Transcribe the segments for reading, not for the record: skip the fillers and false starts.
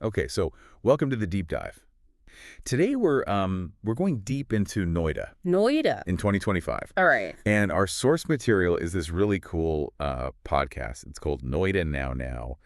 Okay, so welcome to the deep dive. Today we're going deep into Noida Noida. in 2025. All right. And our source material is this really cool podcast. It's called Noida Now,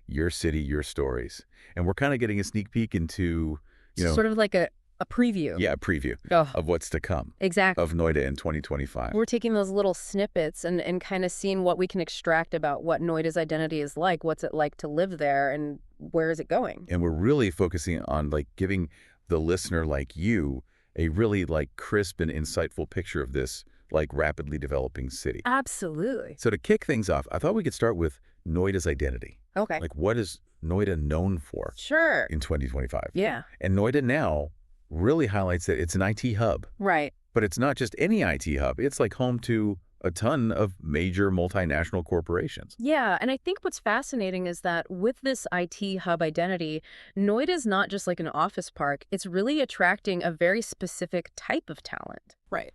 Your City, Your Stories. And we're kind of getting a sneak peek into, you know, Sort of like a preview. yeah, a preview Oh, of what's to come exactly. of Noida in 2025. We're taking those little snippets and kind of seeing what we can extract about what Noida's identity is like. What's it like to live there and where is it going? And we're really focusing on like giving the listener like you a really like crisp and insightful picture of this like rapidly developing city. Absolutely. So to kick things off, I thought we could start with Noida's identity. Okay. Like what is Noida known for Sure. in 2025? Yeah. And Noida Now really highlights that it's an IT hub. Right. But it's not just any IT hub. It's like home to a ton of major multinational corporations. Yeah, and I think what's fascinating is that with this IT hub identity, Noida is not just like an office park. It's really attracting a very specific type of talent. Right.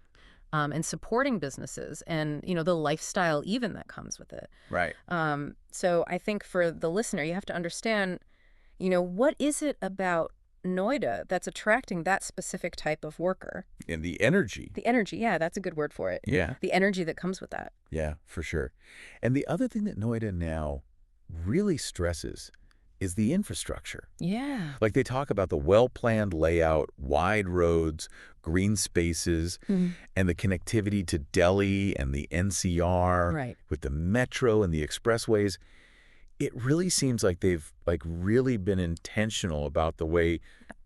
And supporting businesses and, the lifestyle even that comes with it. Right. So I think for the listener, you have to understand, what is it about Noida that's attracting that specific type of worker? And the energy. The energy, yeah, that's a good word for it. Yeah. The energy that comes with that. Yeah, for sure. And the other thing that Noida Now really stresses is the infrastructure. Yeah. Like they talk about the well-planned layout, wide roads, green spaces, Mhm. and the connectivity to Delhi and the NCR Right. with the metro and the expressways. It really seems like they've like really been intentional about the way.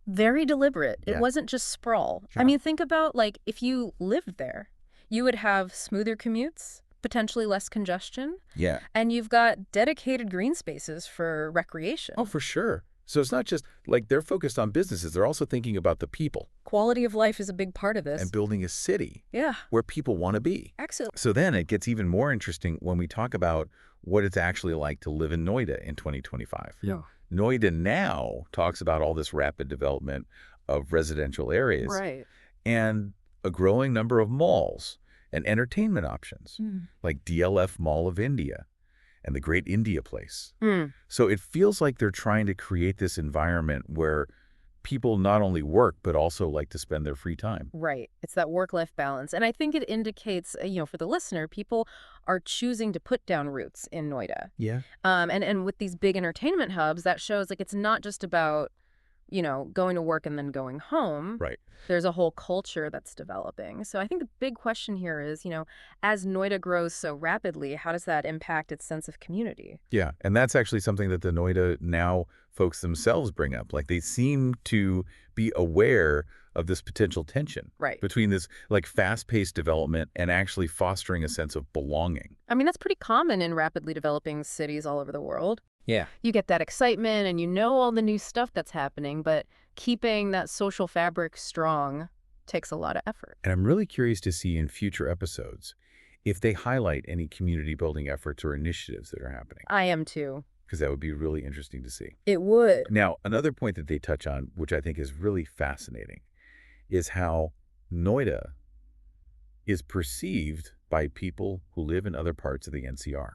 Very deliberate. It Yeah. wasn't just sprawl. Yeah. I mean, think about like if you lived there, you would have smoother commutes, potentially less congestion, Yeah. and you've got dedicated green spaces for recreation. Oh, for sure. So it's not just like they're focused on businesses. They're also thinking about the people Quality of life is a big part of this. and building a city Yeah, where people want to be. excellent. So then it gets even more interesting when we talk about what it's actually like to live in Noida in 2025. Yeah. Noida Now talks about all this rapid development of residential areas Right. and a growing number of malls and entertainment options like DLF Mall of India and the Great India Place. Mm. So it feels like they're trying to create this environment where people not only work, but also like to spend their free time. Right. It's that work-life balance. And I think it indicates, for the listener, people are choosing to put down roots in Noida. Yeah. And with these big entertainment hubs, that shows like it's not just about, going to work and then going home. Right. There's a whole culture that's developing. So I think the big question here is, as Noida grows so rapidly, how does that impact its sense of community? Yeah. And that's actually something that the Noida Now folks themselves bring up. Like they seem to be aware of this potential tension Right. between this like fast-paced development and actually fostering a sense of belonging. I mean, that's pretty common in rapidly developing cities all over the world. Yeah. You get that excitement and all the new stuff that's happening, but keeping that social fabric strong takes a lot of effort. And I'm really curious to see in future episodes if they highlight any community building efforts or initiatives that are happening, I am too. because that would be really interesting to see. It would. Now, another point that they touch on, which I think is really fascinating, is how Noida is perceived by people who live in other parts of the NCR.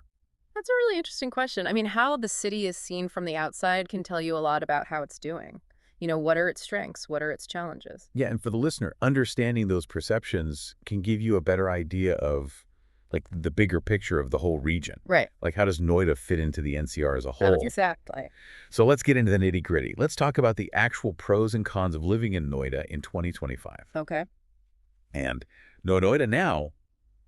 That's a really interesting question. I mean, how the city is seen from the outside can tell you a lot about how it's doing. What are its strengths? What are its challenges? Yeah, and for the listener, understanding those perceptions can give you a better idea of like the bigger picture of the whole region. Right. Like how does Noida fit into the NCR as a whole? Exactly. So let's get into the nitty-gritty. Let's talk about the actual pros and cons of living in Noida in 2025. Okay. And Noida Now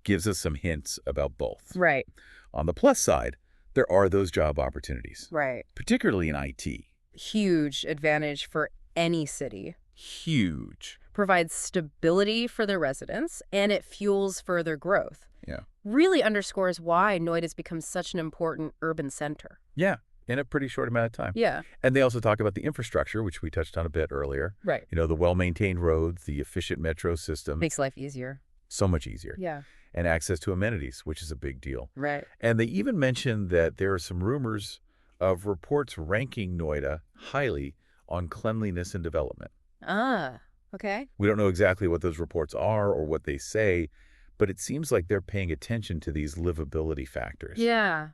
gives us some hints about both. Right. On the plus side, there are those job opportunities, Right. particularly in IT. Huge advantage for any city. Huge. Provides stability for their residents, and it fuels further growth. Yeah. Really underscores why Noida's become such an important urban center. Yeah, in a pretty short amount of time. Yeah. And they also talk about the infrastructure, which we touched on a bit earlier. Right. The well-maintained roads, the efficient metro system. Makes life easier. So much easier. Yeah. And access to amenities, which is a big deal. Right. And they even mentioned that there are some rumors of reports ranking Noida highly on cleanliness and development. Ah, okay. We don't know exactly what those reports are or what they say, but it seems like they're paying attention to these livability factors. Yeah.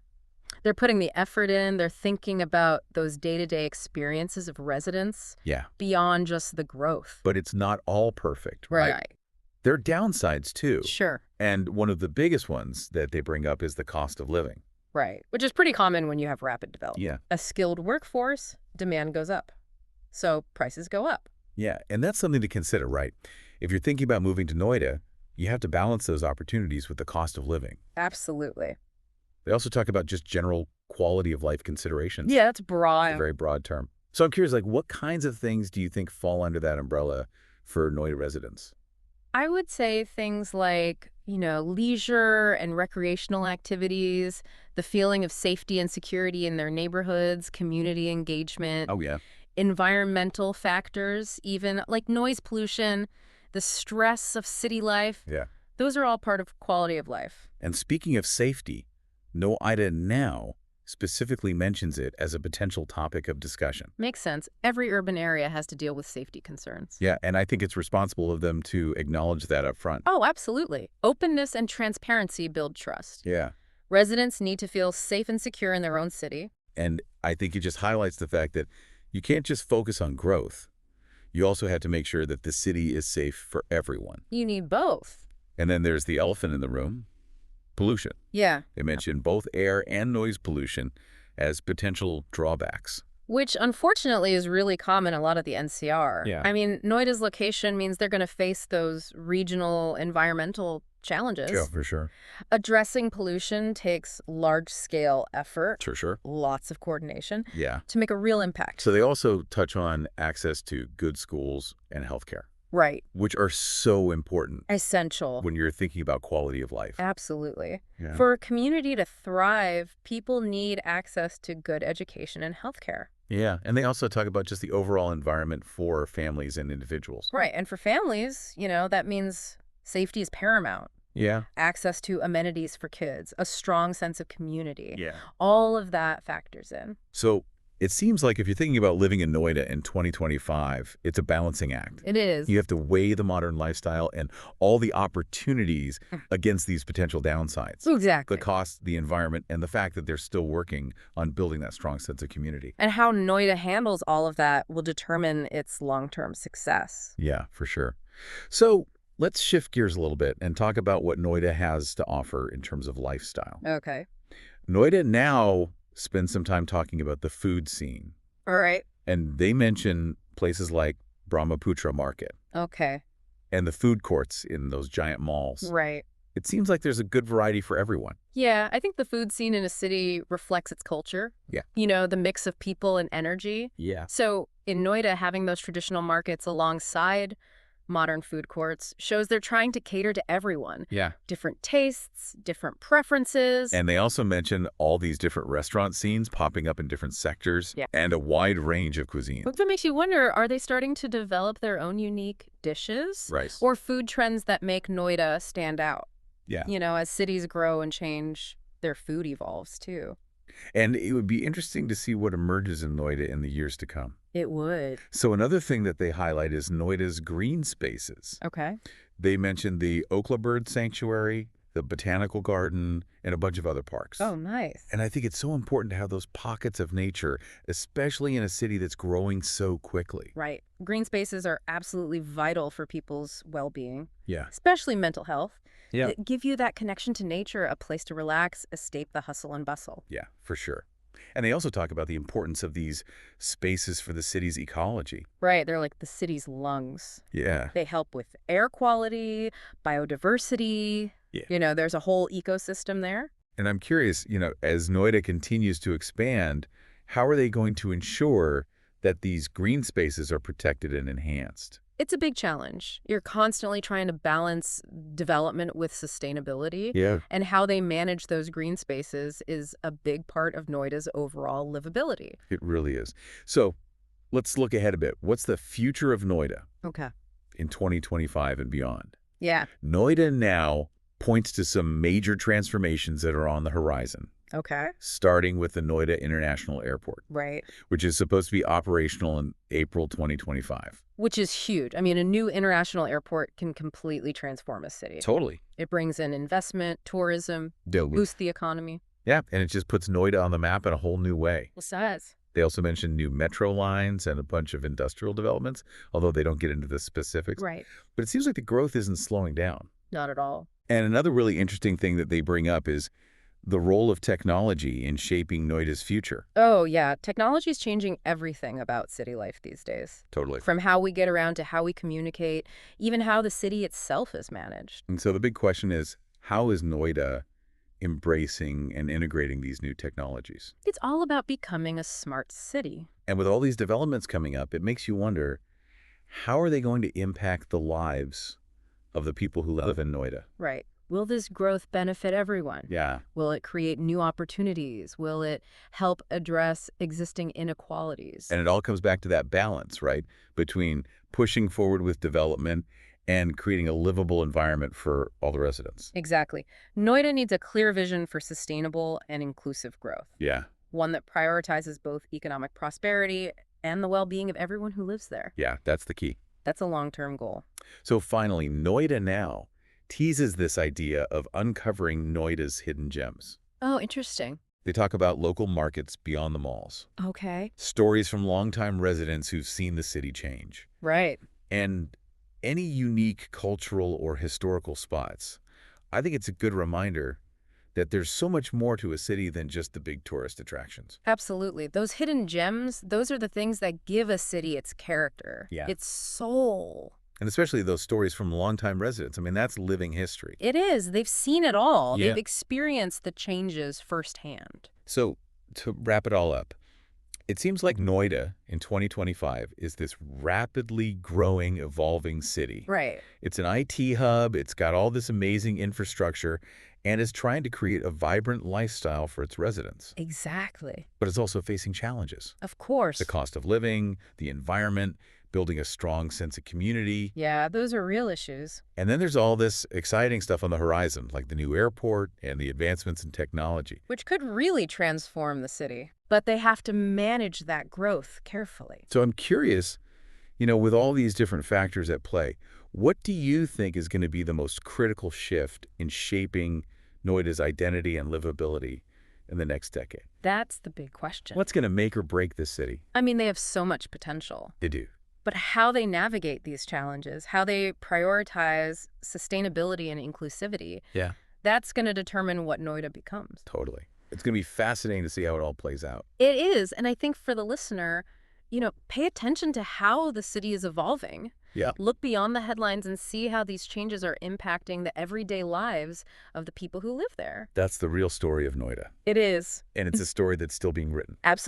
They're putting the effort in. They're thinking about those day-to-day experiences of residents Yeah. beyond just the growth. But it's not all perfect, right? Right. There are downsides too. Sure. And one of the biggest ones that they bring up is the cost of living. Right. Which is pretty common when you have rapid development. Yeah. A skilled workforce, demand goes up. So prices go up. Yeah. And that's something to consider, right? If you're thinking about moving to Noida, you have to balance those opportunities with the cost of living. Absolutely. They also talk about just general quality of life considerations. Yeah, that's It's a broad. very broad term. So I'm curious, like, what kinds of things do you think fall under that umbrella for Noida residents? I would say things like, leisure and recreational activities, the feeling of safety and security in their neighborhoods, community engagement, Oh, yeah. environmental factors, even like noise pollution, the stress of city life. Yeah. Those are all part of quality of life. And speaking of safety, Noida now specifically mentions it as a potential topic of discussion. Makes sense. Every urban area has to deal with safety concerns. Yeah, and I think it's responsible of them to acknowledge that up front. Oh, absolutely. Openness and transparency build trust. Yeah. Residents need to feel safe and secure in their own city. And I think it just highlights the fact that you can't just focus on growth. You also have to make sure that the city is safe for everyone. You need both. And then there's the elephant in the room, pollution. Yeah. They mention both air and noise pollution as potential drawbacks. Which, unfortunately, is really common in a lot of the NCR. Yeah. I mean, Noida's location means they're going to face those regional environmental challenges. Yeah, for sure. Addressing pollution takes large-scale effort, Sure. lots of coordination, Yeah. to make a real impact. So they also touch on access to good schools and healthcare, Right. which are so important Essential. when you're thinking about quality of life. Absolutely. Yeah. For a community to thrive, people need access to good education and healthcare. Yeah, and they also talk about just the overall environment for families and individuals. Right. And for families, that means safety is paramount. Yeah. Access to amenities for kids, a strong sense of community. Yeah. All of that factors in. So it seems like if you're thinking about living in Noida in 2025, it's a balancing act. It is. You have to weigh the modern lifestyle and all the opportunities against these potential downsides. Exactly. The cost, the environment, and the fact that they're still working on building that strong sense of community. And how Noida handles all of that will determine its long-term success. Yeah, for sure. So let's shift gears a little bit and talk about what Noida has to offer in terms of lifestyle. Okay. Noida now spends some time talking about the food scene. All right. And they mention places like Brahmaputra Market Okay. and the food courts in those giant malls. Right. It seems like there's a good variety for everyone. Yeah, I think the food scene in a city reflects its culture. Yeah. The mix of people and energy. Yeah. So in Noida, having those traditional markets alongside modern food courts shows they're trying to cater to everyone. Yeah. Different tastes, different preferences. And they also mention all these different restaurant scenes popping up in different sectors Yeah. and a wide range of cuisine. But that makes you wonder, are they starting to develop their own unique dishes? Right. Or food trends that make Noida stand out? Yeah. As cities grow and change, their food evolves too. And it would be interesting to see what emerges in Noida in the years to come. It would. So another thing that they highlight is Noida's green spaces. Okay. They mentioned the Okla Bird Sanctuary, the Botanical Garden, and a bunch of other parks. Oh, nice. And I think it's so important to have those pockets of nature, especially in a city that's growing so quickly. Right. Green spaces are absolutely vital for people's well-being, Yeah. especially mental health. Yeah. They give you that connection to nature, a place to relax, escape the hustle and bustle. Yeah, for sure. And they also talk about the importance of these spaces for the city's ecology. Right. They're like the city's lungs. Yeah. They help with air quality, biodiversity. Yeah. There's a whole ecosystem there. And I'm curious, as Noida continues to expand, how are they going to ensure that these green spaces are protected and enhanced? It's a big challenge. You're constantly trying to balance development with sustainability. Yeah. And how they manage those green spaces is a big part of Noida's overall livability. It really is. So let's look ahead a bit. What's the future of Noida Okay. in 2025 and beyond? Yeah. Noida now points to some major transformations that are on the horizon, Okay. starting with the Noida International Airport, Right. which is supposed to be operational in April 2025. Which is huge. I mean, a new international airport can completely transform a city. Totally. It brings in investment, tourism, They'll boost the economy. Yeah, and it just puts Noida on the map in a whole new way. Besides. They also mentioned new metro lines and a bunch of industrial developments, although they don't get into the specifics. Right. But it seems like the growth isn't slowing down. Not at all. And another really interesting thing that they bring up is the role of technology in shaping Noida's future. Oh, yeah. Technology is changing everything about city life these days. Totally. From how we get around to how we communicate, even how the city itself is managed. And so the big question is, how is Noida embracing and integrating these new technologies? It's all about becoming a smart city. And with all these developments coming up, it makes you wonder, how are they going to impact the lives of the people who live in Noida? Right. Will this growth benefit everyone? Yeah. Will it create new opportunities? Will it help address existing inequalities? And it all comes back to that balance, right, between pushing forward with development and creating a livable environment for all the residents. Exactly. Noida needs a clear vision for sustainable and inclusive growth, Yeah. one that prioritizes both economic prosperity and the well-being of everyone who lives there. Yeah, that's the key. That's a long-term goal. So finally, Noida Now teases this idea of uncovering Noida's hidden gems. Oh, interesting. They talk about local markets beyond the malls, Okay. stories from longtime residents who've seen the city change, Right. and any unique cultural or historical spots. I think it's a good reminder that there's so much more to a city than just the big tourist attractions. Absolutely. Those hidden gems, those are the things that give a city its character, Yeah. its soul. And especially those stories from longtime residents. I mean, that's living history. It is. They've seen it all. Yeah. They've experienced the changes firsthand. So to wrap it all up, it seems like Noida in 2025 is this rapidly growing, evolving city. Right. It's an IT hub, it's got all this amazing infrastructure, and is trying to create a vibrant lifestyle for its residents. Exactly. But it's also facing challenges. Of course. The cost of living, the environment, building a strong sense of community. Yeah, those are real issues. And then there's all this exciting stuff on the horizon, like the new airport and the advancements in technology. Which could really transform the city. But they have to manage that growth carefully. So I'm curious, with all these different factors at play, what do you think is going to be the most critical shift in shaping Noida's identity and livability in the next decade? That's the big question. What's going to make or break this city? I mean, they have so much potential. They do. But how they navigate these challenges, how they prioritize sustainability and inclusivity, Yeah. that's going to determine what Noida becomes. Totally. It's going to be fascinating to see how it all plays out. It is. And I think for the listener, pay attention to how the city is evolving. Yeah. Look beyond the headlines and see how these changes are impacting the everyday lives of the people who live there. That's the real story of Noida. It is. And it's a story that's still being written. Absolutely.